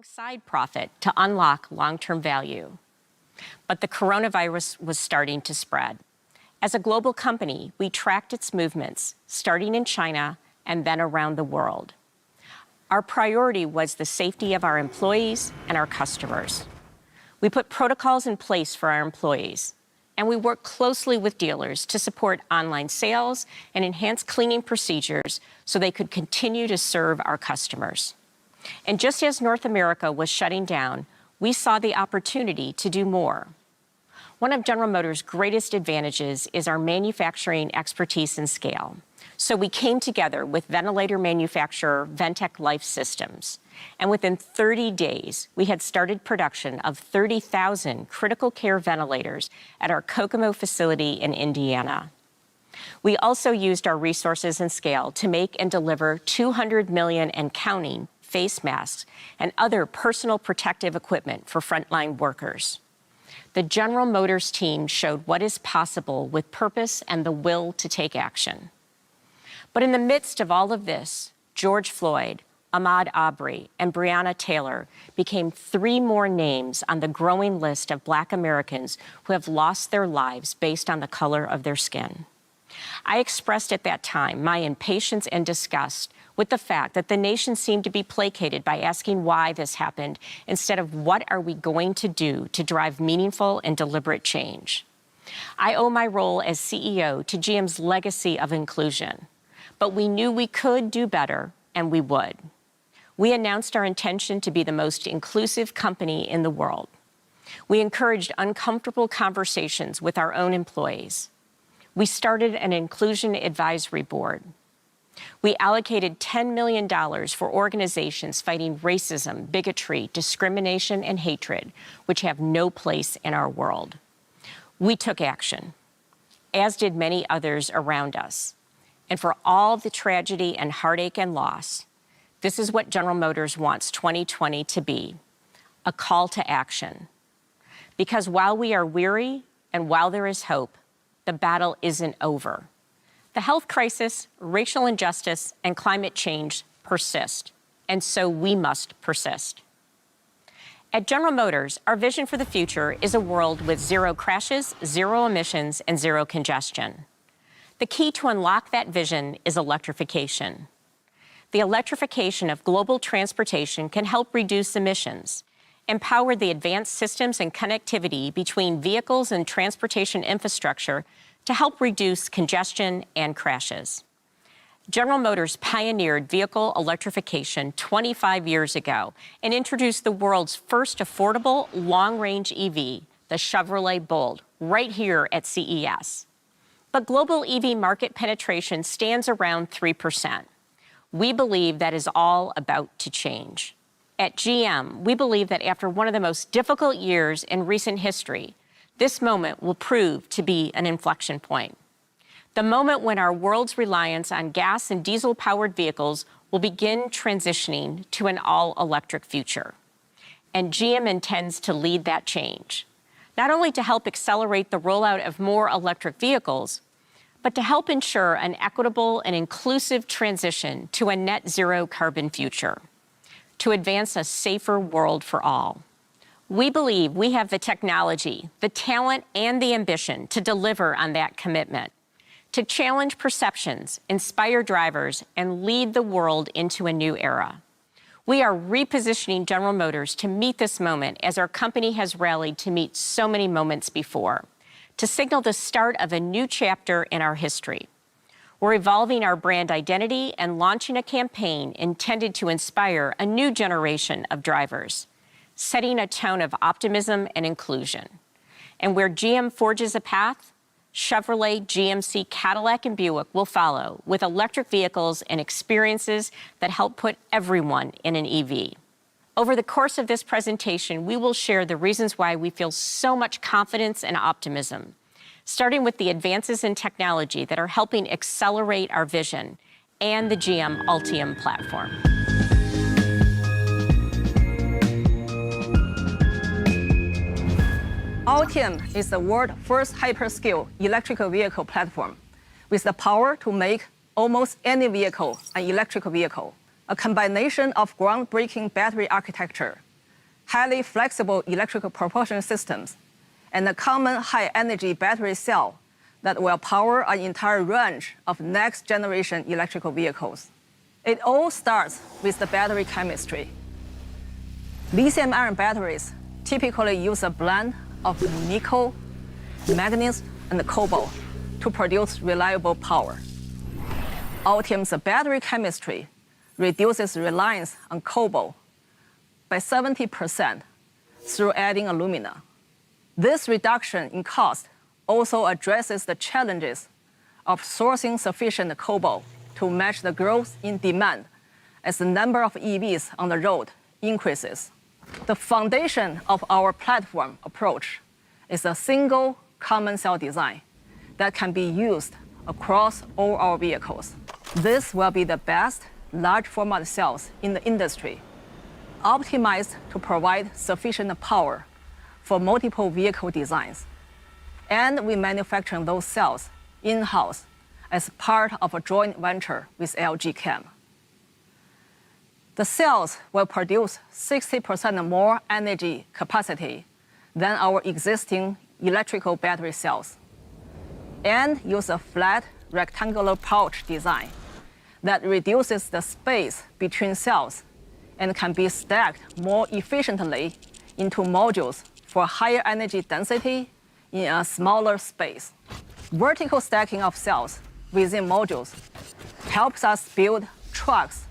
alongside profit to unlock long-term value. But the coronavirus was starting to spread. As a global company, we tracked its movements, starting in China and then around the world. Our priority was the safety of our employees and our customers. We put protocols in place for our employees, and we worked closely with dealers to support online sales and enhance cleaning procedures so they could continue to serve our customers. And just as North America was shutting down, we saw the opportunity to do more. One of General Motors' greatest advantages is our manufacturing expertise and scale. So we came together with ventilator manufacturer Ventec Life Systems. And within 30 days, we had started production of 30,000 critical care ventilators at our Kokomo facility in Indiana. We also used our resources and scale to make and deliver 200 million and counting face masks and other personal protective equipment for frontline workers. The General Motors team showed what is possible with purpose and the will to take action. But in the midst of all of this, George Floyd, Ahmaud Arbery, and Breonna Taylor became 3 more names on the growing list of Black Americans who have lost their lives based on the color of their skin. I expressed at that time my impatience and disgust with the fact that the nation seemed to be placated by asking why this happened instead of what are we going to do to drive meaningful and deliberate change. I owe my role as CEO to GM's legacy of inclusion, but we knew we could do better, and we would. We announced our intention to be the most inclusive company in the world. We encouraged uncomfortable conversations with our own employees. We started an inclusion advisory board. We allocated $10 million for organizations fighting racism, bigotry, discrimination, and hatred, which have no place in our world. We took action, as did many others around us. And for all the tragedy and heartache and loss, this is what General Motors wants 2020 to be, a call to action. Because while we are weary and while there is hope, the battle isn't over. The health crisis, racial injustice, and climate change persist, and so we must persist. At General Motors, our vision for the future is a world with 0 crashes, 0 emissions, and 0 congestion. The key to unlock that vision is electrification. The electrification of global transportation can help reduce emissions, empower the advanced systems and connectivity between vehicles and transportation infrastructure to help reduce congestion and crashes. General Motors pioneered vehicle electrification 25 years ago and introduced the world's first affordable long-range EV, the Chevrolet Bolt, right here at CES. But global EV market penetration stands around 3%. We believe that is all about to change. At GM, we believe that after one of the most difficult years in recent history, this moment will prove to be an inflection point. The moment when our world's reliance on gas and diesel-powered vehicles will begin transitioning to an all-electric future. And GM intends to lead that change, not only to help accelerate the rollout of more electric vehicles, but to help ensure an equitable and inclusive transition to a net zero carbon future, to advance a safer world for all. We believe we have the technology, the talent, and the ambition to deliver on that commitment, to challenge perceptions, inspire drivers, and lead the world into a new era. We are repositioning General Motors to meet this moment as our company has rallied to meet so many moments before, to signal the start of a new chapter in our history. We're evolving our brand identity and launching a campaign intended to inspire a new generation of drivers, setting a tone of optimism and inclusion. And where GM forges a path, Chevrolet, GMC, Cadillac, and Buick will follow with electric vehicles and experiences that help put everyone in an EV. Over the course of this presentation, we will share the reasons why we feel so much confidence and optimism, starting with the advances in technology that are helping accelerate our vision and the GM Ultium platform. Ultium is the world's first hyperscale electrical vehicle platform with the power to make almost any vehicle an electric vehicle. A combination of groundbreaking battery architecture, highly flexible electrical propulsion systems, and a common high-energy battery cell that will power an entire range of next-generation electrical vehicles. It all starts with the battery chemistry. Lithium-ion batteries typically use a blend of nickel, manganese, and cobalt to produce reliable power. Ultium's battery chemistry reduces reliance on cobalt by 70% through adding alumina. This reduction in cost also addresses the challenges of sourcing sufficient cobalt to match the growth in demand as the number of EVs on the road increases. The foundation of our platform approach is a single common cell design that can be used across all our vehicles. This will be the best large format cells in the industry, optimized to provide sufficient power for multiple vehicle designs. And we manufacture those cells in-house as part of a joint venture with LG Chem. The cells will produce 60% more energy capacity than our existing electrical battery cells, and use a flat rectangular pouch design that reduces the space between cells and can be stacked more efficiently into modules for higher energy density in a smaller space. Vertical stacking of cells within modules helps us build trucks,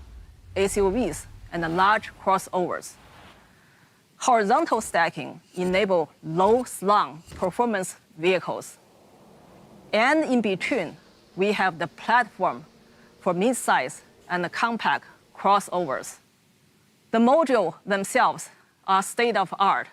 SUVs, and large crossovers. Horizontal stacking enables low-slung performance vehicles. And in between, we have the platform for mid-size and compact crossovers. The modules themselves are state-of-the-art,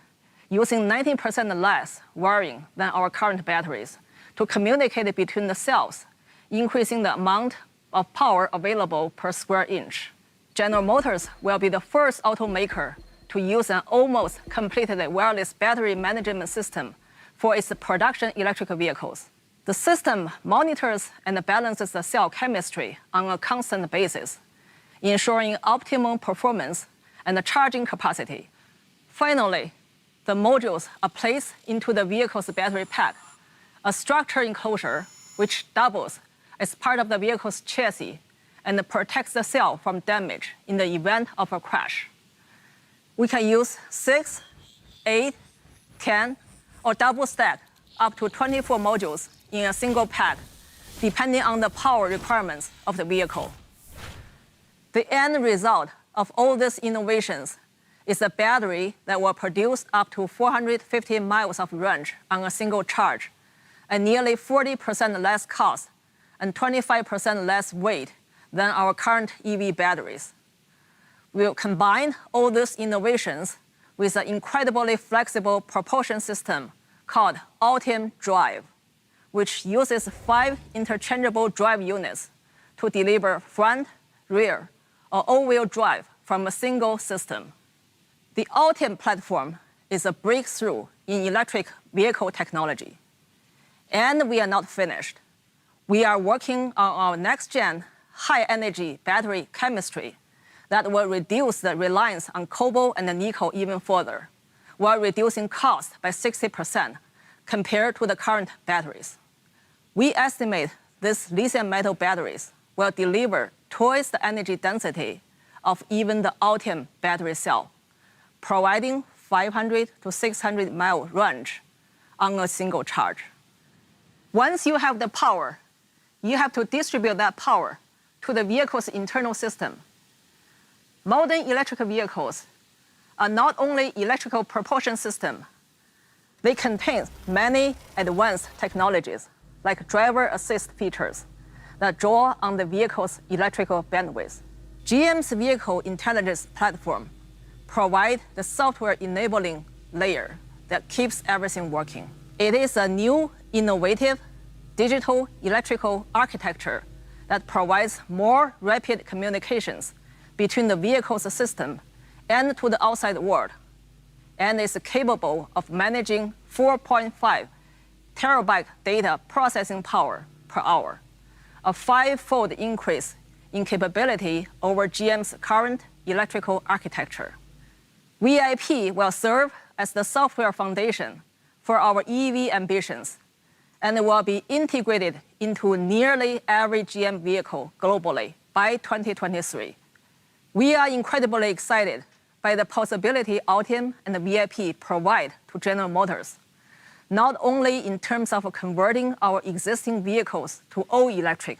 using 90% less wiring than our current batteries to communicate between the cells, increasing the amount of power available per square inch. General Motors will be the first automaker to use an almost completely wireless battery management system for its production electric vehicles. The system monitors and balances the cell chemistry on a constant basis, ensuring optimum performance and charging capacity. Finally, the modules are placed into the vehicle's battery pack, a structured enclosure which doubles as part of the vehicle's chassis and protects the cell from damage in the event of a crash. We can use 6, 8, 10, or double stack up to 24 modules in a single pack, depending on the power requirements of the vehicle. The end result of all these innovations is a battery that will produce up to 450 miles of range on a single charge, and nearly 40% less cost and 25% less weight than our current EV batteries. We'll combine all these innovations with an incredibly flexible propulsion system called Ultium Drive, which uses 5 interchangeable drive units to deliver front, rear, or all-wheel drive from a single system. The Ultium platform is a breakthrough in electric vehicle technology. And we are not finished. We are working on our next-gen high-energy battery chemistry that will reduce the reliance on cobalt and nickel even further, while reducing cost by 60% compared to the current batteries. We estimate these lithium metal batteries will deliver twice the energy density of even the Ultium battery cell, providing 500 to 600 mile range on a single charge. Once you have the power, you have to distribute that power to the vehicle's internal system. Modern electric vehicles are not only electrical propulsion systems, they contain many advanced technologies like driver assist features that draw on the vehicle's electrical bandwidth. GM's vehicle intelligence platform provides the software enabling layer that keeps everything working. It is a new, innovative, digital electrical architecture that provides more rapid communications between the vehicle's system and to the outside world, and is capable of managing 4.5 terabyte data processing power per hour, a 5-fold increase in capability over GM's current electrical architecture. VIP will serve as the software foundation for our EV ambitions and will be integrated into nearly every GM vehicle globally by 2023. We are incredibly excited by the possibility Ultium and the VIP provide to General Motors, not only in terms of converting our existing vehicles to all electric,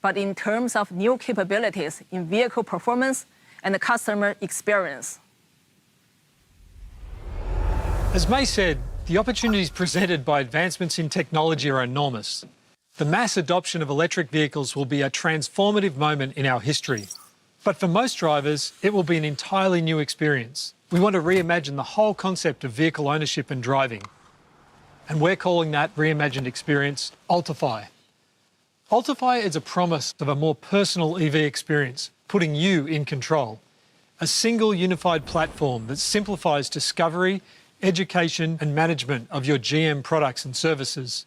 but in terms of new capabilities in vehicle performance and customer experience. As May said, the opportunities presented by advancements in technology are enormous. The mass adoption of electric vehicles will be a transformative moment in our history. But for most drivers, it will be an entirely new experience. We want to reimagine the whole concept of vehicle ownership and driving. And we're calling that reimagined experience Ultifi. Ultifi is a promise of a more personal EV experience, putting you in control. A single unified platform that simplifies discovery, education and management of your GM products and services,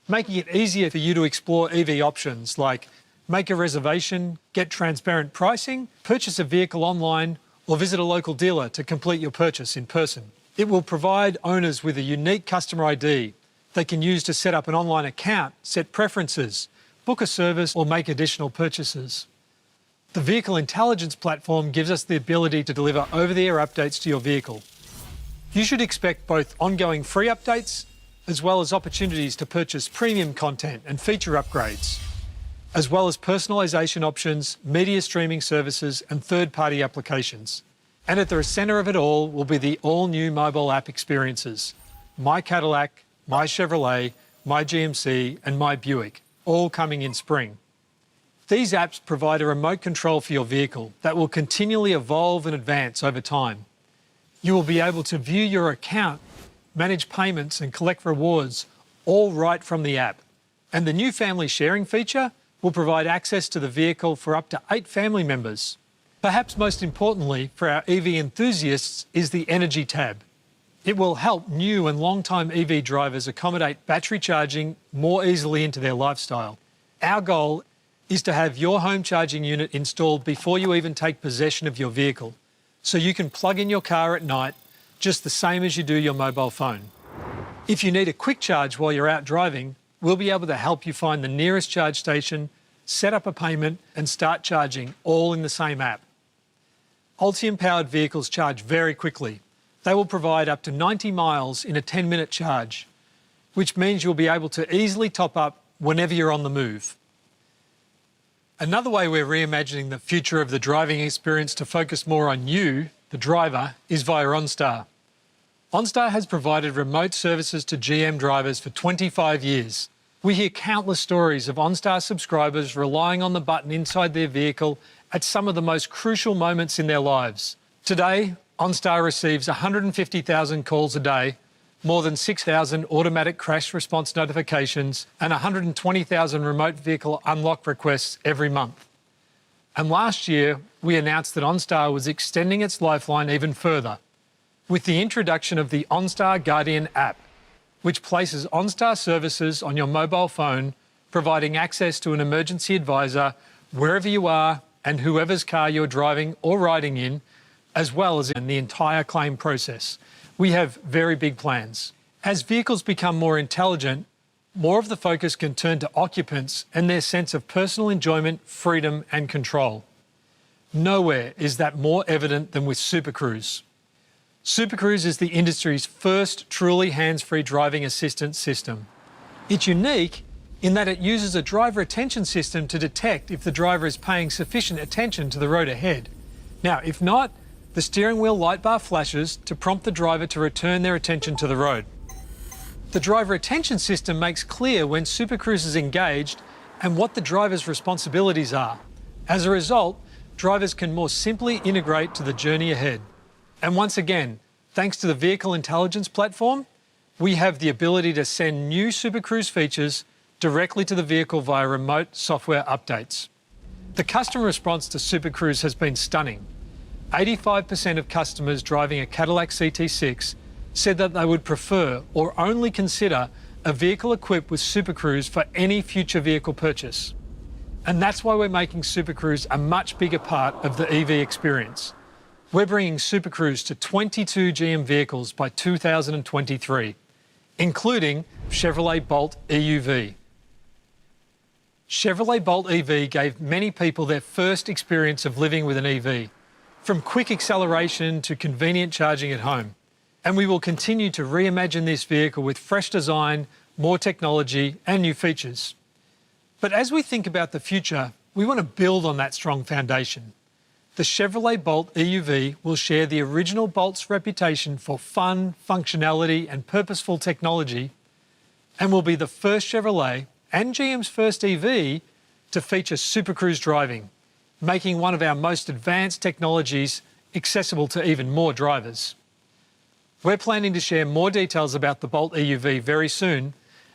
making it easier for you to explore EV options like make a reservation, get transparent pricing, purchase a vehicle online, or visit a local dealer to complete your purchase in person. It will provide owners with a unique customer ID they can use to set up an online account, set preferences, book a service, or make additional purchases. The Vehicle Intelligence Platform gives us the ability to deliver over-the-air updates to your vehicle. You should expect both ongoing free updates as well as opportunities to purchase premium content and feature upgrades, as well as personalisation options, media streaming services and third-party applications. And at the centre of it all will be the all-new mobile app experiences. My Cadillac, My Chevrolet, My GMC and My Buick, all coming in spring. These apps provide a remote control for your vehicle that will continually evolve and advance over time. You will be able to view your account, manage payments and collect rewards all right from the app. And the new family sharing feature will provide access to the vehicle for up to 8 family members. Perhaps most importantly for our EV enthusiasts is the Energy tab. It will help new and long-time EV drivers accommodate battery charging more easily into their lifestyle. Our goal is to have your home charging unit installed before you even take possession of your vehicle, so you can plug in your car at night just the same as you do your mobile phone. If you need a quick charge while you're out driving, we'll be able to help you find the nearest charge station, set up a payment and start charging all in the same app. Ultium-powered vehicles charge very quickly. They will provide up to 90 miles in a 10-minute charge, which means you'll be able to easily top up whenever you're on the move. Another way we're reimagining the future of the driving experience to focus more on you, the driver, is via OnStar. OnStar has provided remote services to GM drivers for 25 years. We hear countless stories of OnStar subscribers relying on the button inside their vehicle at some of the most crucial moments in their lives. Today, OnStar receives 150,000 calls a day, more than 6,000 automatic crash response notifications and 120,000 remote vehicle unlock requests every month. And last year, we announced that OnStar was extending its lifeline even further with the introduction of the OnStar Guardian app, which places OnStar services on your mobile phone, providing access to an emergency advisor wherever you are and whoever's car you're driving or riding in, as well as in the entire claim process. We have very big plans. As vehicles become more intelligent, more of the focus can turn to occupants and their sense of personal enjoyment, freedom and control. Nowhere is that more evident than with Super Cruise. Super Cruise is the industry's first truly hands-free driving assistance system. It's unique in that it uses a driver attention system to detect if the driver is paying sufficient attention to the road ahead. Now, if not, the steering wheel light bar flashes to prompt the driver to return their attention to the road. The driver attention system makes clear when Super Cruise is engaged and what the driver's responsibilities are. As a result, drivers can more simply integrate to the journey ahead. And once again, thanks to the Vehicle Intelligence Platform, we have the ability to send new Super Cruise features directly to the vehicle via remote software updates. The customer response to Super Cruise has been stunning. 85% of customers driving a Cadillac CT6 said that they would prefer or only consider a vehicle equipped with Super Cruise for any future vehicle purchase. And that's why we're making Super Cruise a much bigger part of the EV experience. we're bringing Super Cruise to 22 GM vehicles by 2023, including Chevrolet Bolt EUV. Chevrolet Bolt EV gave many people their first experience of living with an EV, from quick acceleration to convenient charging at home. And we will continue to reimagine this vehicle with fresh design, more technology and new features. But as we think about the future, we want to build on that strong foundation. The Chevrolet Bolt EUV will share the original Bolt's reputation for fun, functionality and purposeful technology, and will be the first Chevrolet and GM's first EV to feature Super Cruise driving, making one of our most advanced technologies accessible to even more drivers. We're planning to share more details about the Bolt EUV very soon,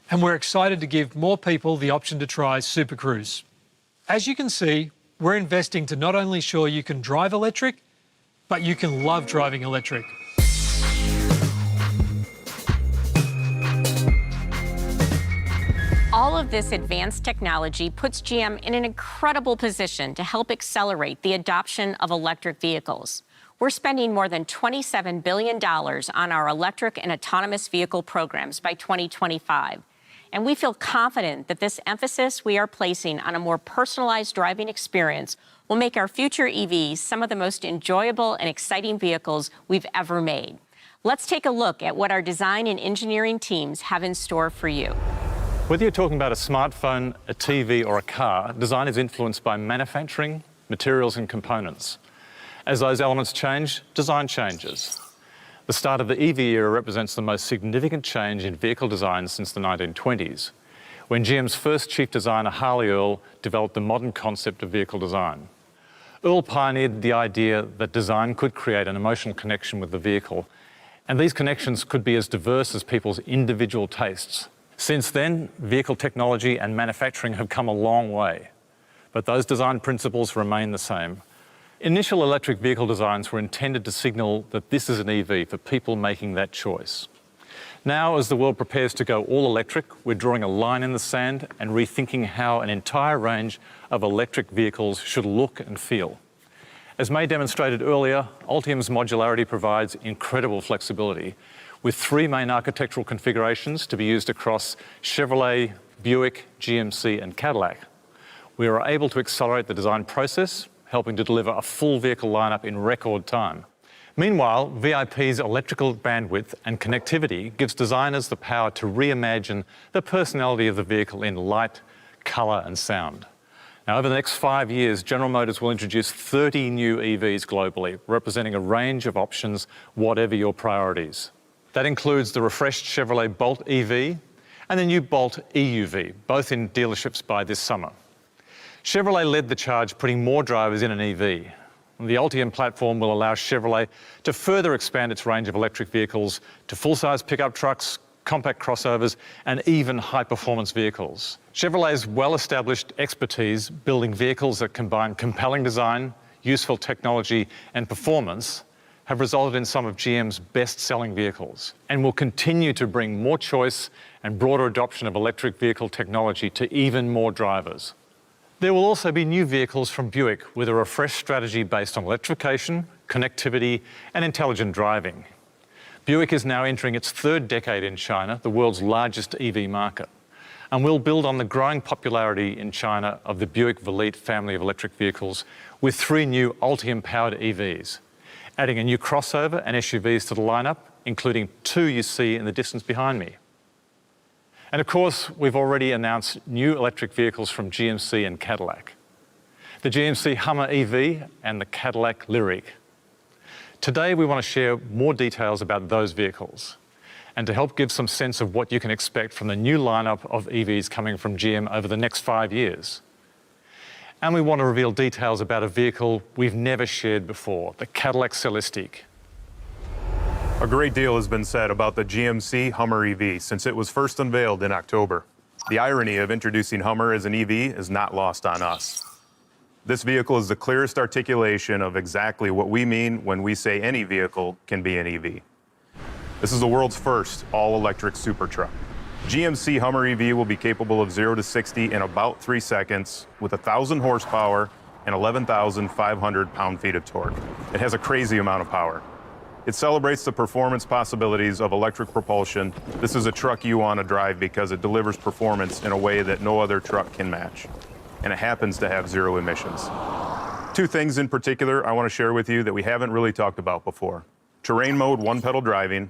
and we're excited to give more people the option to try Super Cruise. As you can see, we're investing to not only ensure you can drive electric, but you can love driving electric. All of this advanced technology puts GM in an incredible position to help accelerate the adoption of electric vehicles. We're spending more than $27 billion on our electric and autonomous vehicle programs by 2025. And we feel confident that this emphasis we are placing on a more personalized driving experience will make our future EVs some of the most enjoyable and exciting vehicles we've ever made. Let's take a look at what our design and engineering teams have in store for you. Whether you're talking about a smartphone, a TV or a car, design is influenced by manufacturing, materials and components. As those elements change, design changes. The start of the EV era represents the most significant change in vehicle design since the 1920s, when GM's first chief designer, Harley Earl, developed the modern concept of vehicle design. Earl pioneered the idea that design could create an emotional connection with the vehicle, and these connections could be as diverse as people's individual tastes. Since then, vehicle technology and manufacturing have come a long way, but those design principles remain the same. Initial electric vehicle designs were intended to signal that this is an EV for people making that choice. Now, as the world prepares to go all electric, we're drawing a line in the sand and rethinking how an entire range of electric vehicles should look and feel. As May demonstrated earlier, Ultium's modularity provides incredible flexibility, with 3 main architectural configurations to be used across Chevrolet, Buick, GMC and Cadillac. We are able to accelerate the design process, helping to deliver a full vehicle lineup in record time. Meanwhile, VIP's electrical bandwidth and connectivity gives designers the power to reimagine the personality of the vehicle in light, colour and sound. Now, over the next 5 years, General Motors will introduce 30 new EVs globally, representing a range of options, whatever your priorities. That includes the refreshed Chevrolet Bolt EV and the new Bolt EUV, both in dealerships by this summer. Chevrolet led the charge, putting more drivers in an EV. The Ultium platform will allow Chevrolet to further expand its range of electric vehicles to full-size pickup trucks, compact crossovers, and even high-performance vehicles. Chevrolet's well-established expertise building vehicles that combine compelling design, useful technology, and performance have resulted in some of GM's best-selling vehicles and will continue to bring more choice and broader adoption of electric vehicle technology to even more drivers. There will also be new vehicles from Buick with a refreshed strategy based on electrification, connectivity, and intelligent driving. Buick is now entering its 3rd decade in China, the world's largest EV market, and will build on the growing popularity in China of the Buick Velite family of electric vehicles with 3 new Ultium-powered EVs, adding a new crossover and SUVs to the lineup, including 2 you see in the distance behind me. And of course, we've already announced new electric vehicles from GMC and Cadillac, the GMC Hummer EV and the Cadillac Lyriq. Today, we want to share more details about those vehicles and to help give some sense of what you can expect from the new lineup of EVs coming from GM over the next 5 years. And we want to reveal details about a vehicle we've never shared before, the Cadillac Celestiq. A great deal has been said about the GMC Hummer EV since it was first unveiled in October. The irony of introducing Hummer as an EV is not lost on us. This vehicle is the clearest articulation of exactly what we mean when we say any vehicle can be an EV. This is the world's first all-electric super truck. GMC Hummer EV will be capable of 0 to 60 in about 3 seconds with 1,000 horsepower and 11,500 pound-feet of torque. It has a crazy amount of power. It celebrates the performance possibilities of electric propulsion. This is a truck you want to drive because it delivers performance in a way that no other truck can match. And it happens to have zero emissions. Two things in particular I want to share with you that we haven't really talked about before. Terrain mode one-pedal driving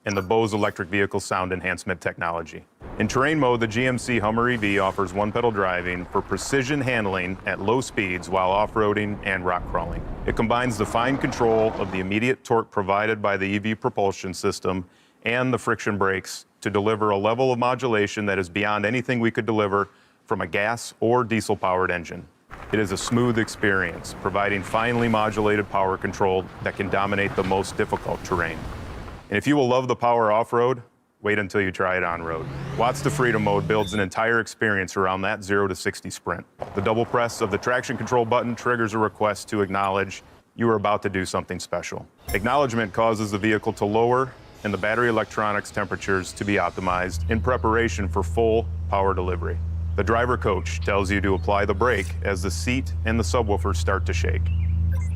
and the Bose electric vehicle sound enhancement technology. In terrain mode, the GMC Hummer EV offers one-pedal driving for precision handling at low speeds while off-roading and rock crawling. It combines the fine control of the immediate torque provided by the EV propulsion system and the friction brakes to deliver a level of modulation that is beyond anything we could deliver from a gas or diesel-powered engine. It is a smooth experience, providing finely modulated power control that can dominate the most difficult terrain. And if you will love the power off-road, wait until you try it on-road. Watts to Freedom mode builds an entire experience around that 0 to 60 sprint. The double press of the traction control button triggers a request to acknowledge you are about to do something special. Acknowledgement causes the vehicle to lower and the battery electronics temperatures to be optimized in preparation for full power delivery. The driver coach tells you to apply the brake as the seat and the subwoofer start to shake.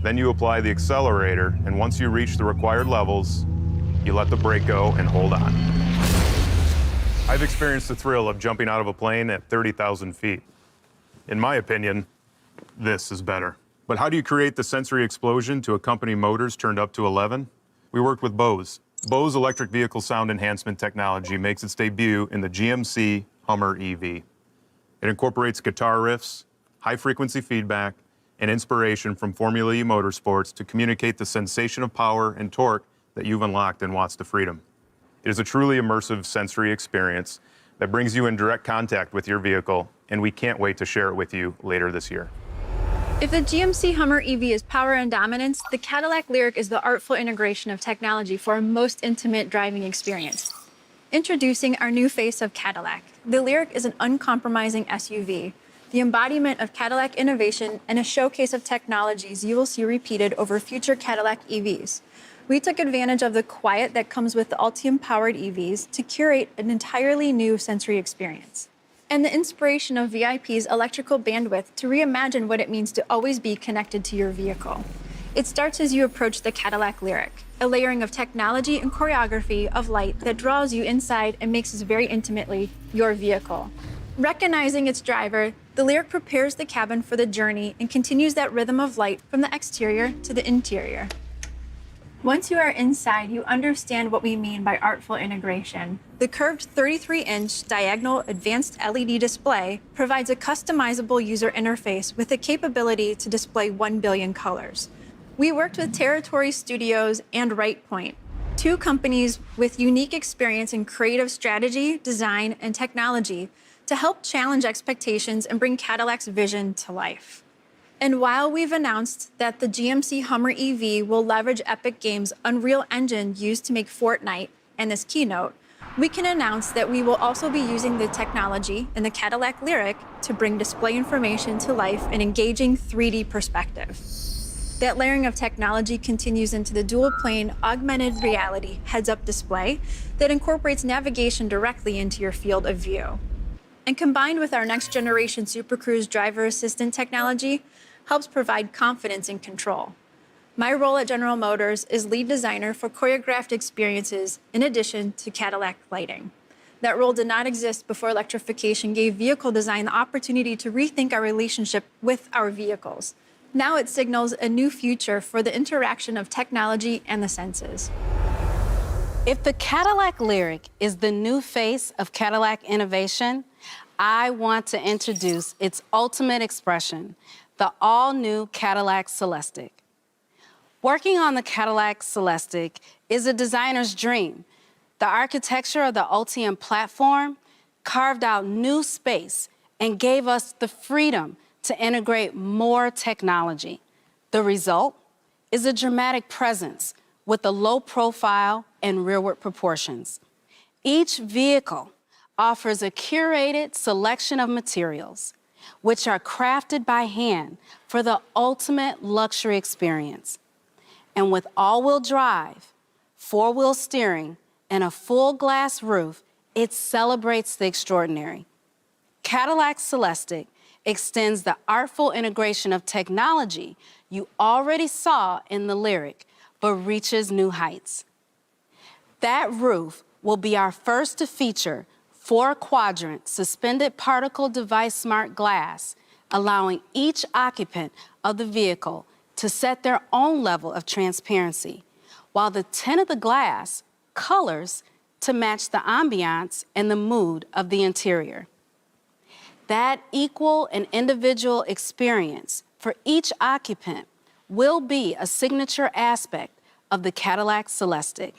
Then you apply the accelerator, and once you reach the required levels, you let the brake go and hold on. I've experienced the thrill of jumping out of a plane at 30,000 feet. In my opinion, this is better. But how do you create the sensory explosion to accompany motors turned up to 11? We worked with Bose. Bose electric vehicle sound enhancement technology makes its debut in the GMC Hummer EV. It incorporates guitar riffs, high-frequency feedback, and inspiration from Formula E motorsports to communicate the sensation of power and torque that you've unlocked in Watts to Freedom. It is a truly immersive sensory experience that brings you in direct contact with your vehicle, and we can't wait to share it with you later this year. If the GMC Hummer EV is power and dominance, the Cadillac Lyriq is the artful integration of technology for a most intimate driving experience. Introducing our new face of Cadillac, the Lyriq is an uncompromising SUV, the embodiment of Cadillac innovation and a showcase of technologies you will see repeated over future Cadillac EVs. We took advantage of the quiet that comes with the Ultium-powered EVs to curate an entirely new sensory experience, and the inspiration of VIP's electrical bandwidth to reimagine what it means to always be connected to your vehicle. It starts as you approach the Cadillac Lyriq, a layering of technology and choreography of light that draws you inside and makes us very intimately your vehicle. Recognizing its driver, the Lyriq prepares the cabin for the journey and continues that rhythm of light from the exterior to the interior. Once you are inside, you understand what we mean by artful integration. The curved 33-inch diagonal advanced LED display provides a customizable user interface with the capability to display 1 billion colors. We worked with Territory Studios and RightPoint, two companies with unique experience in creative strategy, design, and technology to help challenge expectations and bring Cadillac's vision to life. And while we've announced that the GMC Hummer EV will leverage Epic Games' Unreal Engine used to make Fortnite and this keynote, we can announce that we will also be using the technology in the Cadillac Lyriq to bring display information to life in engaging 3D perspective. That layering of technology continues into the dual-plane augmented reality heads-up display that incorporates navigation directly into your field of view. And combined with our next-generation Super Cruise driver assistant technology, helps provide confidence and control. My role at General Motors is lead designer for choreographed experiences in addition to Cadillac lighting. That role did not exist before electrification gave vehicle design the opportunity to rethink our relationship with our vehicles. Now it signals a new future for the interaction of technology and the senses. If the Cadillac Lyriq is the new face of Cadillac innovation, I want to introduce its ultimate expression, the all-new Cadillac Celestiq. Working on the Cadillac Celestiq is a designer's dream. The architecture of the Ultium platform carved out new space and gave us the freedom to integrate more technology. The result is a dramatic presence with a low profile and rearward proportions. Each vehicle offers a curated selection of materials, which are crafted by hand for the ultimate luxury experience. And with all-wheel drive, four-wheel steering, and a full glass roof, it celebrates the extraordinary. Cadillac Celestiq extends the artful integration of technology you already saw in the Lyriq, but reaches new heights. That roof will be our first to feature 4-quadrant suspended particle device smart glass, allowing each occupant of the vehicle to set their own level of transparency, while the tint of the glass colors to match the ambiance and the mood of the interior. That equal and individual experience for each occupant will be a signature aspect of the Cadillac Celestiq.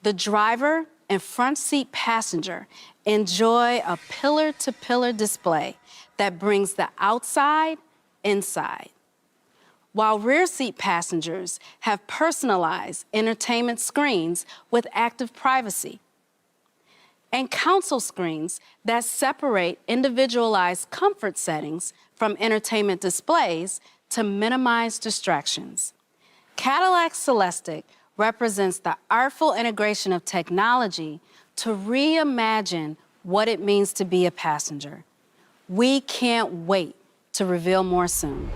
The driver and front seat passenger enjoy a pillar-to-pillar display that brings the outside inside, while rear seat passengers have personalized entertainment screens with active privacy and console screens that separate individualized comfort settings from entertainment displays to minimize distractions. Cadillac Celestiq represents the artful integration of technology to reimagine what it means to be a passenger. We can't wait to reveal more soon.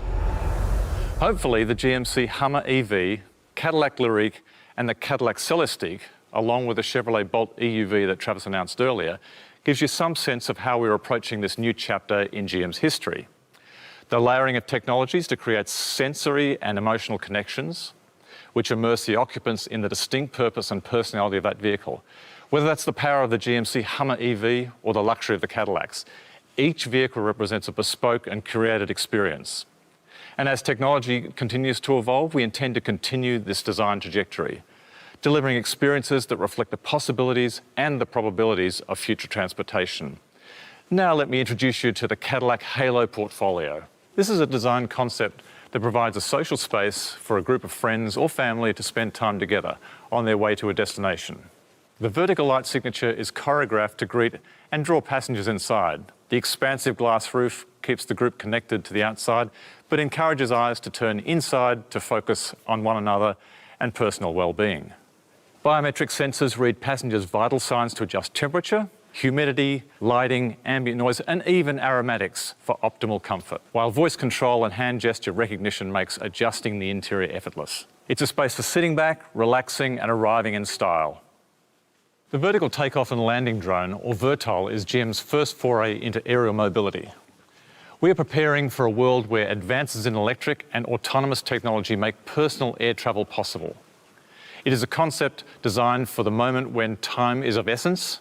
Hopefully, the GMC Hummer EV, Cadillac Lyriq, and the Cadillac Celestiq, along with the Chevrolet Bolt EUV that Travis announced earlier, gives you some sense of how we're approaching this new chapter in GM's history. The layering of technologies to create sensory and emotional connections, which immerse the occupants in the distinct purpose and personality of that vehicle. Whether that's the power of the GMC Hummer EV or the luxury of the Cadillacs, each vehicle represents a bespoke and curated experience. And as technology continues to evolve, we intend to continue this design trajectory, delivering experiences that reflect the possibilities and the probabilities of future transportation. Now let me introduce you to the Cadillac Halo portfolio. This is a design concept that provides a social space for a group of friends or family to spend time together on their way to a destination. The vertical light signature is choreographed to greet and draw passengers inside. The expansive glass roof keeps the group connected to the outside, but encourages eyes to turn inside to focus on one another and personal well-being. Biometric sensors read passengers' vital signs to adjust temperature, humidity, lighting, ambient noise, and even aromatics for optimal comfort, while voice control and hand gesture recognition makes adjusting the interior effortless. It's a space for sitting back, relaxing, and arriving in style. The vertical takeoff and landing drone, or VERTOL, is GM's first foray into aerial mobility. We are preparing for a world where advances in electric and autonomous technology make personal air travel possible. It is a concept designed for the moment when time is of essence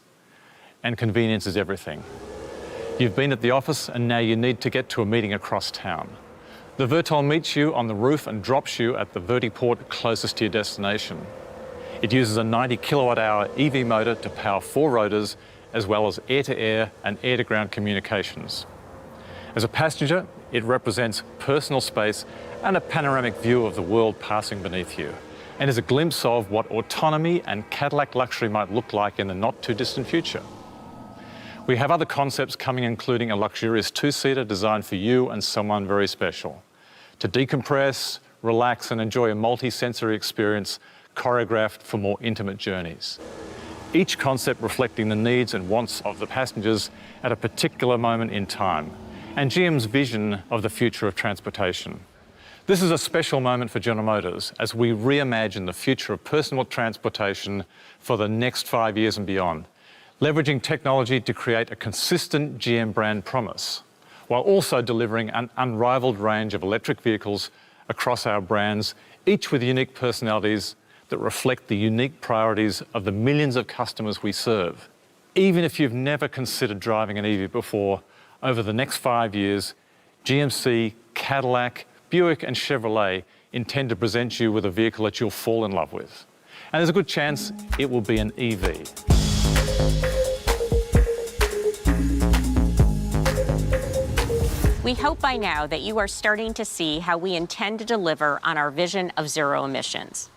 and convenience is everything. You've been at the office and now you need to get to a meeting across town. The VERTOL meets you on the roof and drops you at the vertiport closest to your destination. It uses a 90 kilowatt-hour EV motor to power 4 rotors, as well as air-to-air and air-to-ground communications. As a passenger, it represents personal space and a panoramic view of the world passing beneath you, and is a glimpse of what autonomy and Cadillac luxury might look like in the not-too-distant future. We have other concepts coming, including a luxurious 2-seater designed for you and someone very special, to decompress, relax, and enjoy a multi-sensory experience choreographed for more intimate journeys. Each concept reflecting the needs and wants of the passengers at a particular moment in time, and GM's vision of the future of transportation. This is a special moment for General Motors as we reimagine the future of personal transportation for the next 5 years and beyond, leveraging technology to create a consistent GM brand promise, while also delivering an unrivaled range of electric vehicles across our brands, each with unique personalities that reflect the unique priorities of the millions of customers we serve. Even if you've never considered driving an EV before, over the next 5 years, GMC, Cadillac, Buick and Chevrolet intend to present you with a vehicle that you'll fall in love with. And there's a good chance it will be an EV. We hope by now that you are starting to see how we intend to deliver on our vision of zero emissions.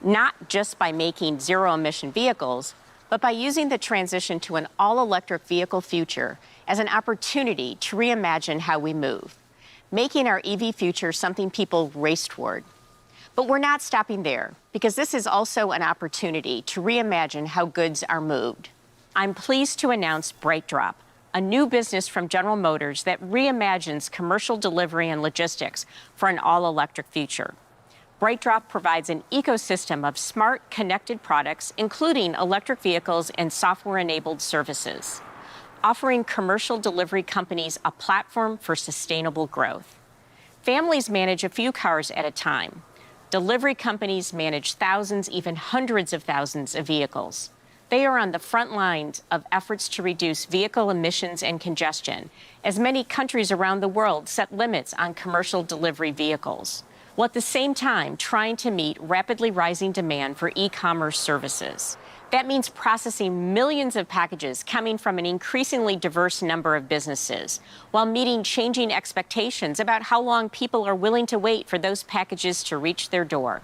Not just by making zero-emission vehicles, but by using the transition to an all-electric vehicle future as an opportunity to reimagine how we move, making our EV future something people race toward. But we're not stopping there, because this is also an opportunity to reimagine how goods are moved. I'm pleased to announce BrightDrop, a new business from General Motors that reimagines commercial delivery and logistics for an all-electric future. BrightDrop provides an ecosystem of smart, connected products, including electric vehicles and software-enabled services, offering commercial delivery companies a platform for sustainable growth. Families manage a few cars at a time. Delivery companies manage thousands, even hundreds of thousands of vehicles. They are on the front lines of efforts to reduce vehicle emissions and congestion, as many countries around the world set limits on commercial delivery vehicles, while at the same time trying to meet rapidly rising demand for e-commerce services. That means processing millions of packages coming from an increasingly diverse number of businesses, while meeting changing expectations about how long people are willing to wait for those packages to reach their door.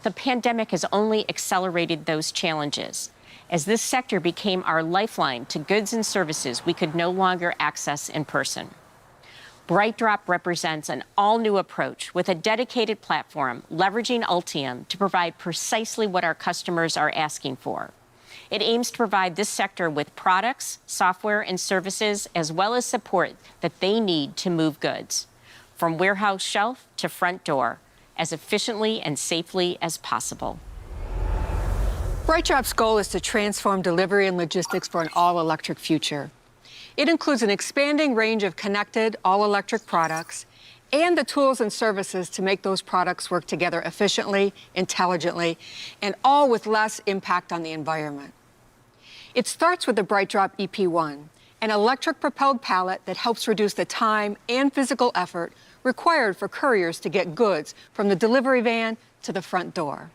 The pandemic has only accelerated those challenges, as this sector became our lifeline to goods and services we could no longer access in person. BrightDrop represents an all-new approach with a dedicated platform leveraging Ultium to provide precisely what our customers are asking for. It aims to provide this sector with products, software, and services, as well as support that they need to move goods, from warehouse shelf to front door, as efficiently and safely as possible. BrightDrop's goal is to transform delivery and logistics for an all-electric future. It includes an expanding range of connected, all-electric products and the tools and services to make those products work together efficiently, intelligently, and all with less impact on the environment. It starts with the BrightDrop EP1, an electric-propelled pallet that helps reduce the time and physical effort required for couriers to get goods from the delivery van to the front door.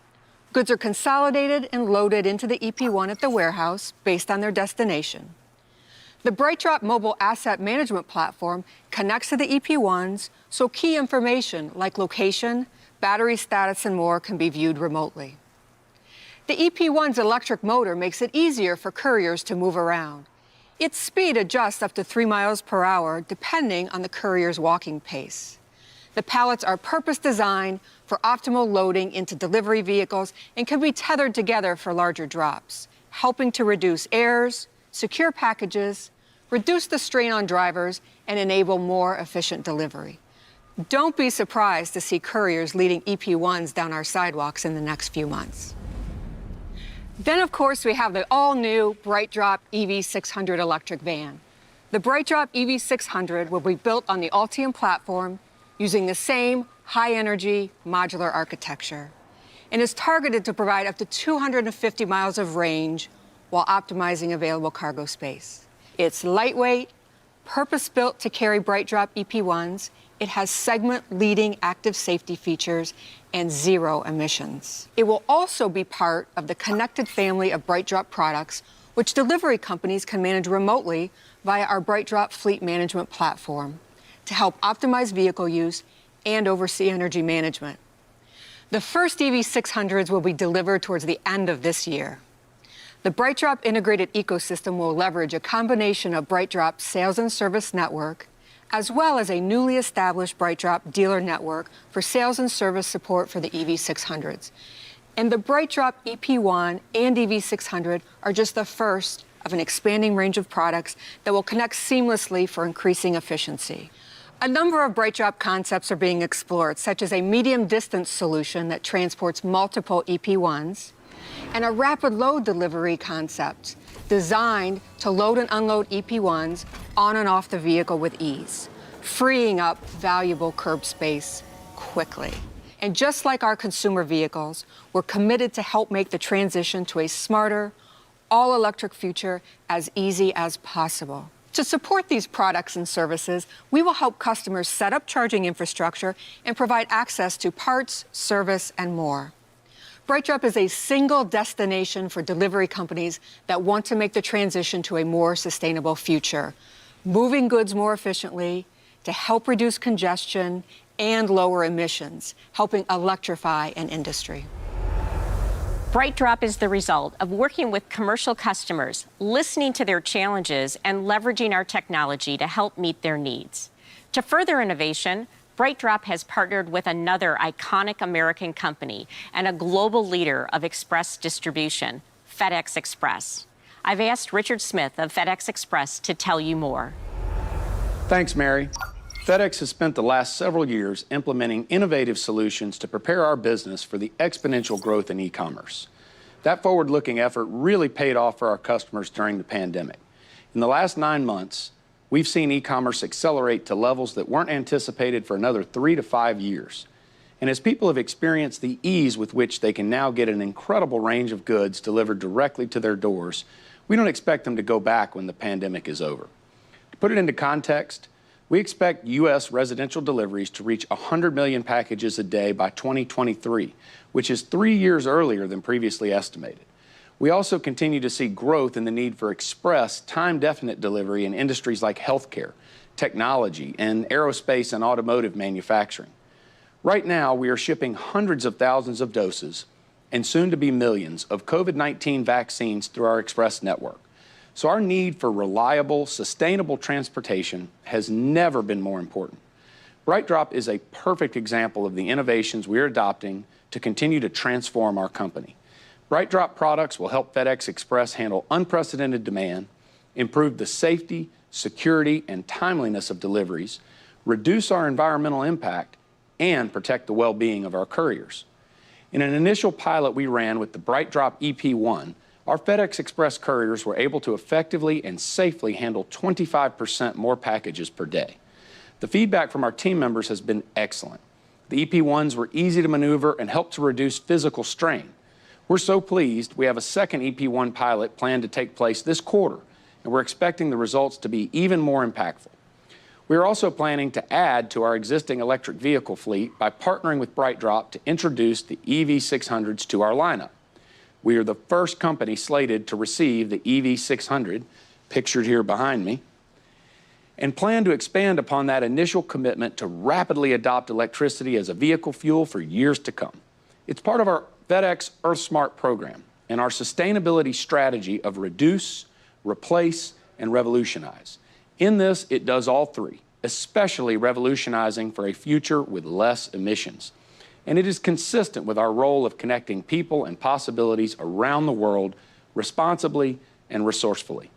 Goods are consolidated and loaded into the EP1 at the warehouse based on their destination. The BrightDrop mobile asset management platform connects to the EP1s so key information like location, battery status, and more can be viewed remotely. The EP1's electric motor makes it easier for couriers to move around. Its speed adjusts up to 3 miles per hour depending on the courier's walking pace. The pallets are purpose-designed for optimal loading into delivery vehicles and can be tethered together for larger drops, helping to reduce errors, secure packages, reduce the strain on drivers, and enable more efficient delivery. Don't be surprised to see couriers leading EP1s down our sidewalks in the next few months. Then, of course, we have the all-new BrightDrop EV600 electric van. The BrightDrop EV600 will be built on the Ultium platform using the same high-energy modular architecture and is targeted to provide up to 250 miles of range while optimizing available cargo space. It's lightweight, purpose-built to carry BrightDrop EP1s. It has segment-leading active safety features and 0 emissions. It will also be part of the connected family of BrightDrop products, which delivery companies can manage remotely via our BrightDrop fleet management platform to help optimize vehicle use and oversee energy management. The first EV600s will be delivered towards the end of this year. The BrightDrop integrated ecosystem will leverage a combination of BrightDrop's sales and service network, as well as a newly established BrightDrop dealer network for sales and service support for the EV600s. And the BrightDrop EP1 and EV600 are just the first of an expanding range of products that will connect seamlessly for increasing efficiency. A number of BrightDrop concepts are being explored, such as a medium-distance solution that transports multiple EP1s, and a rapid load delivery concept designed to load and unload EP1s on and off the vehicle with ease, freeing up valuable curb space quickly. And just like our consumer vehicles, we're committed to help make the transition to a smarter, all-electric future as easy as possible. To support these products and services, we will help customers set up charging infrastructure and provide access to parts, service, and more. BrightDrop is a single destination for delivery companies that want to make the transition to a more sustainable future, moving goods more efficiently to help reduce congestion and lower emissions, helping electrify an industry. BrightDrop is the result of working with commercial customers, listening to their challenges, and leveraging our technology to help meet their needs. To further innovation, BrightDrop has partnered with another iconic American company and a global leader of express distribution, FedEx Express. I've asked Richard Smith of FedEx Express to tell you more. Thanks, Mary. FedEx has spent the last several years implementing innovative solutions to prepare our business for the exponential growth in e-commerce. That forward-looking effort really paid off for our customers during the pandemic. In the last 9 months, we've seen e-commerce accelerate to levels that weren't anticipated for another 3 to 5 years. And as people have experienced the ease with which they can now get an incredible range of goods delivered directly to their doors, we don't expect them to go back when the pandemic is over. To put it into context, we expect U.S. residential deliveries to reach 100 million packages a day by 2023, which is 3 years earlier than previously estimated. We also continue to see growth in the need for express, time-definite delivery in industries like healthcare, technology, and aerospace and automotive manufacturing. Right now, we are shipping hundreds of thousands of doses and soon to be millions of COVID-19 vaccines through our express network. So our need for reliable, sustainable transportation has never been more important. BrightDrop is a perfect example of the innovations we are adopting to continue to transform our company. BrightDrop products will help FedEx Express handle unprecedented demand, improve the safety, security, and timeliness of deliveries, reduce our environmental impact, and protect the well-being of our couriers. In an initial pilot we ran with the BrightDrop EP1, our FedEx Express couriers were able to effectively and safely handle 25% more packages per day. The feedback from our team members has been excellent. The EP1s were easy to maneuver and helped to reduce physical strain. We're so pleased we have a second EP1 pilot planned to take place this quarter, and we're expecting the results to be even more impactful. We are also planning to add to our existing electric vehicle fleet by partnering with BrightDrop to introduce the EV600s to our lineup. We are the first company slated to receive the EV600, pictured here behind me, and plan to expand upon that initial commitment to rapidly adopt electricity as a vehicle fuel for years to come. It's part of our FedEx EarthSmart program and our sustainability strategy of reduce, replace, and revolutionize. In this, it does all three, especially revolutionizing for a future with less emissions. And it is consistent with our role of connecting people and possibilities around the world responsibly and resourcefully.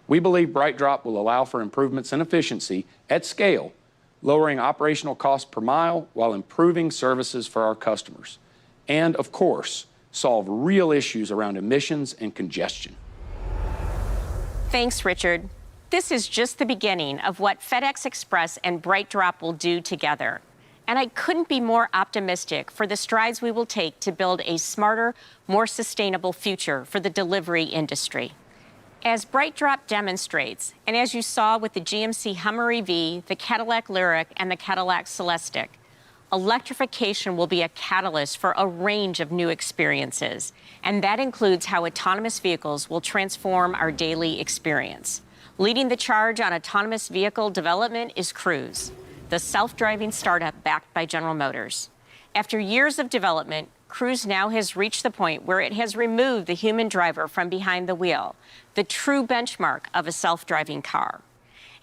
We believe BrightDrop will allow for improvements in efficiency at scale, lowering operational costs per mile while improving services for our customers. And, of course, solve real issues around emissions and congestion. Thanks, Richard. This is just the beginning of what FedEx Express and BrightDrop will do together. And I couldn't be more optimistic for the strides we will take to build a smarter, more sustainable future for the delivery industry. As BrightDrop demonstrates, and as you saw with the GMC Hummer EV, the Cadillac Lyriq, and the Cadillac Celestiq, electrification will be a catalyst for a range of new experiences. And that includes how autonomous vehicles will transform our daily experience. Leading the charge on autonomous vehicle development is Cruise, the self-driving startup backed by General Motors. After years of development, Cruise now has reached the point where it has removed the human driver from behind the wheel, the true benchmark of a self-driving car,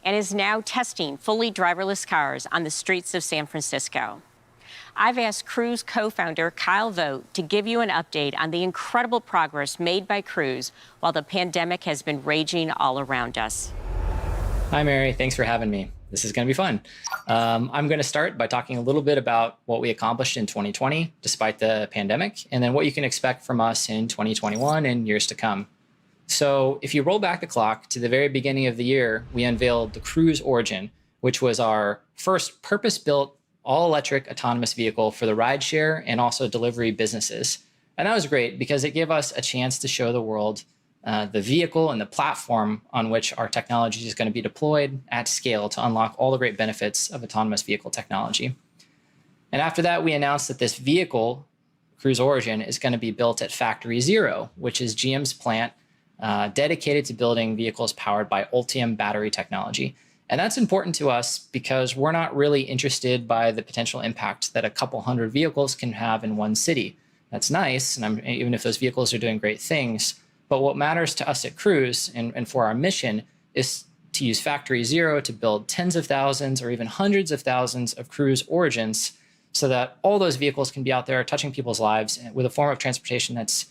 and is now testing fully driverless cars on the streets of San Francisco. I've asked Cruise co-founder Kyle Vogt to give you an update on the incredible progress made by Cruise while the pandemic has been raging all around us. Hi, Mary. Thanks for having me. This is going to be fun. I'm going to start by talking a little bit about what we accomplished in 2020 despite the pandemic, and then what you can expect from us in 2021 and years to come. So if you roll back the clock to the very beginning of the year, we unveiled the Cruise Origin, which was our first purpose-built all-electric autonomous vehicle for the rideshare and also delivery businesses. And that was great because it gave us a chance to show the world the vehicle and the platform on which our technology is going to be deployed at scale to unlock all the great benefits of autonomous vehicle technology. And after that, we announced that this vehicle, Cruise Origin, is going to be built at Factory Zero, which is GM's plant dedicated to building vehicles powered by Ultium battery technology. And that's important to us because we're not really interested by the potential impact that a couple hundred vehicles can have in one city. That's nice, and even if those vehicles are doing great things. But what matters to us at Cruise and for our mission is to use Factory Zero to build tens of thousands or even hundreds of thousands of Cruise Origins so that all those vehicles can be out there touching people's lives with a form of transportation that's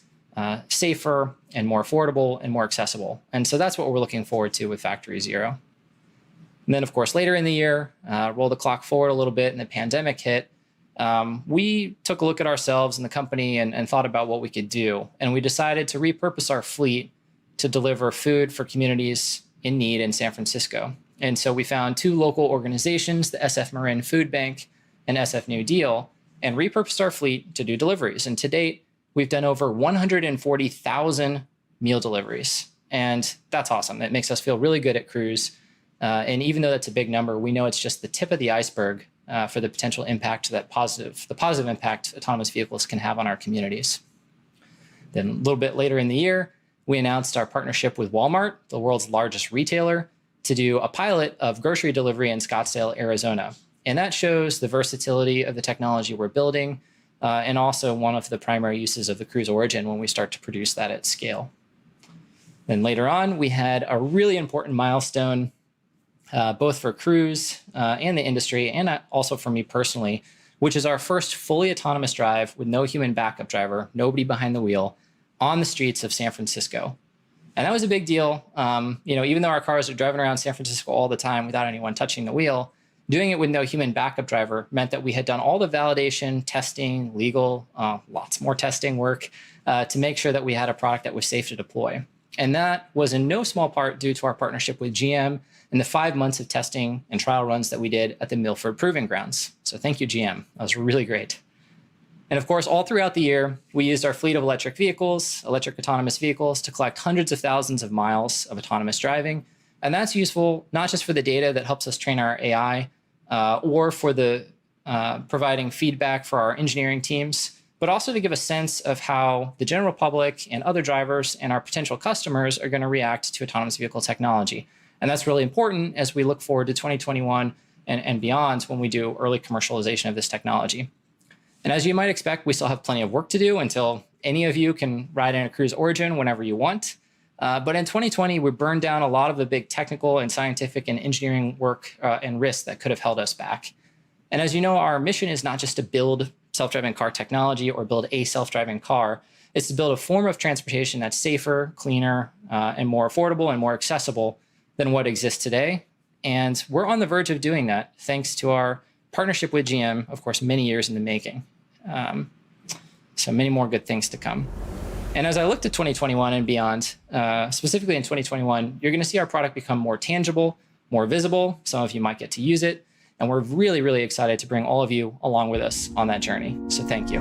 safer and more affordable and more accessible. And so that's what we're looking forward to with Factory Zero. And then, of course, later in the year, roll the clock forward a little bit and the pandemic hit. We took a look at ourselves and the company and thought about what we could do. And we decided to repurpose our fleet to deliver food for communities in need in San Francisco. And so we found two local organizations, the SF Marin Food Bank and SF New Deal, and repurposed our fleet to do deliveries. And to date, we've done over 140,000 meal deliveries. And that's awesome. It makes us feel really good at Cruise. And even though that's a big number, we know it's just the tip of the iceberg for the potential impact the positive impact autonomous vehicles can have on our communities. Then a little bit later in the year, we announced our partnership with Walmart, the world's largest retailer, to do a pilot of grocery delivery in Scottsdale, Arizona. And that shows the versatility of the technology we're building, and also one of the primary uses of the Cruise Origin when we start to produce that at scale. Then later on, we had a really important milestone, both for Cruise and the industry, and also for me personally, which is our first fully autonomous drive with no human backup driver, nobody behind the wheel, on the streets of San Francisco. And that was a big deal. Even though our cars are driving around San Francisco all the time without anyone touching the wheel, doing it with no human backup driver meant that we had done all the validation, testing, legal, lots more testing work to make sure that we had a product that was safe to deploy. And that was in no small part due to our partnership with GM and the 5 months of testing and trial runs that we did at the Milford Proving Grounds. So thank you, GM. That was really great. And of course, all throughout the year, we used our fleet of electric autonomous vehicles, to collect hundreds of thousands of miles of autonomous driving. And that's useful not just for the data that helps us train our AI or for the providing feedback for our engineering teams, but also to give a sense of how the general public and other drivers and our potential customers are going to react to autonomous vehicle technology. And that's really important as we look forward to 2021 and beyond when we do early commercialization of this technology. And as you might expect, we still have plenty of work to do until any of you can ride in a Cruise Origin whenever you want. But in 2020, we burned down a lot of the big technical and scientific and engineering work and risks that could have held us back. And as you know, our mission is not just to build self-driving car technology or build a self-driving car. It's to build a form of transportation that's safer, cleaner, and more affordable and more accessible than what exists today. And we're on the verge of doing that thanks to our partnership with GM, of course, many years in the making. So many more good things to come. And as I look to 2021 and beyond, specifically in 2021, you're going to see our product become more tangible, more visible. Some of you might get to use it. And we're really, really excited to bring all of you along with us on that journey. So thank you.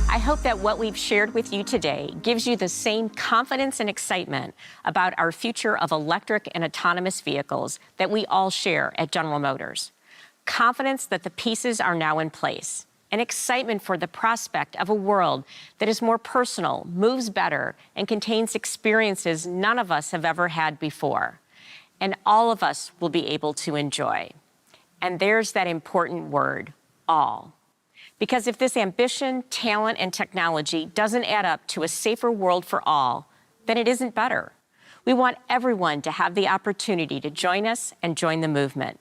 I hope that what we've shared with you today gives you the same confidence and excitement about our future of electric and autonomous vehicles that we all share at General Motors. Confidence that the pieces are now in place, and excitement for the prospect of a world that is more personal, moves better, and contains experiences none of us have ever had before, and all of us will be able to enjoy. And there's that important word, all. Because if this ambition, talent, and technology doesn't add up to a safer world for all, then it isn't better. We want everyone to have the opportunity to join us and join the movement.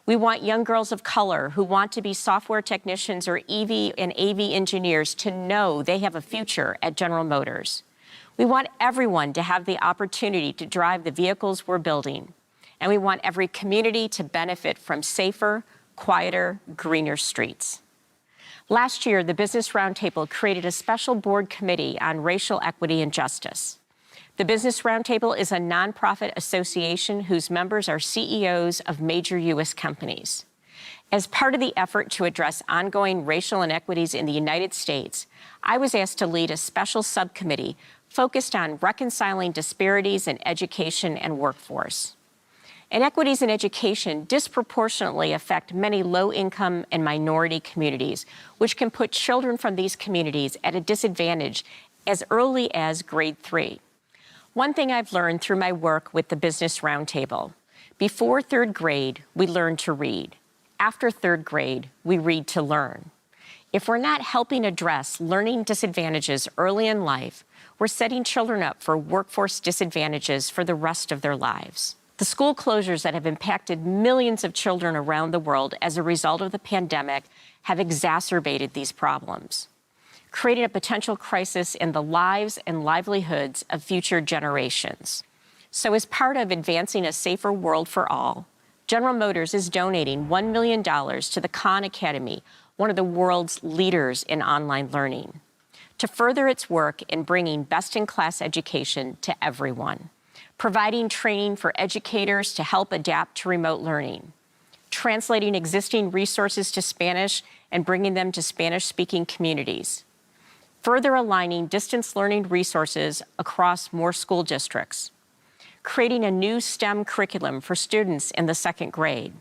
We want young girls of color who want to be software technicians or EV and AV engineers to know they have a future at General Motors. We want everyone to have the opportunity to drive the vehicles we're building. And we want every community to benefit from safer, quieter, greener streets. Last year, the Business Roundtable created a special board committee on racial equity and justice. The Business Roundtable is a nonprofit association whose members are CEOs of major U.S. companies. As part of the effort to address ongoing racial inequities in the United States, I was asked to lead a special subcommittee focused on reconciling disparities in education and workforce. Inequities in education disproportionately affect many low-income and minority communities, which can put children from these communities at a disadvantage as early as grade 3. One thing I've learned through my work with the Business Roundtable: before 3rd grade, we learn to read. After 3rd grade, we read to learn. If we're not helping address learning disadvantages early in life, we're setting children up for workforce disadvantages for the rest of their lives. The school closures that have impacted millions of children around the world as a result of the pandemic have exacerbated these problems, creating a potential crisis in the lives and livelihoods of future generations. So as part of advancing a safer world for all, General Motors is donating $1 million to the Khan Academy, one of the world's leaders in online learning, to further its work in bringing best-in-class education to everyone, providing training for educators to help adapt to remote learning, translating existing resources to Spanish and bringing them to Spanish-speaking communities, further aligning distance learning resources across more school districts, creating a new STEM curriculum for students in the 2nd grade,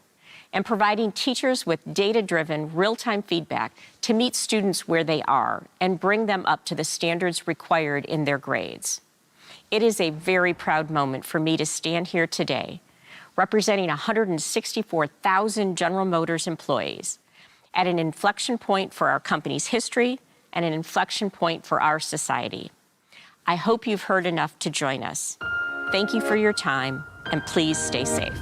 and providing teachers with data-driven, real-time feedback to meet students where they are and bring them up to the standards required in their grades. It is a very proud moment for me to stand here today, representing 164,000 General Motors employees, at an inflection point for our company's history and an inflection point for our society. I hope you've heard enough to join us. Thank you for your time, and please stay safe.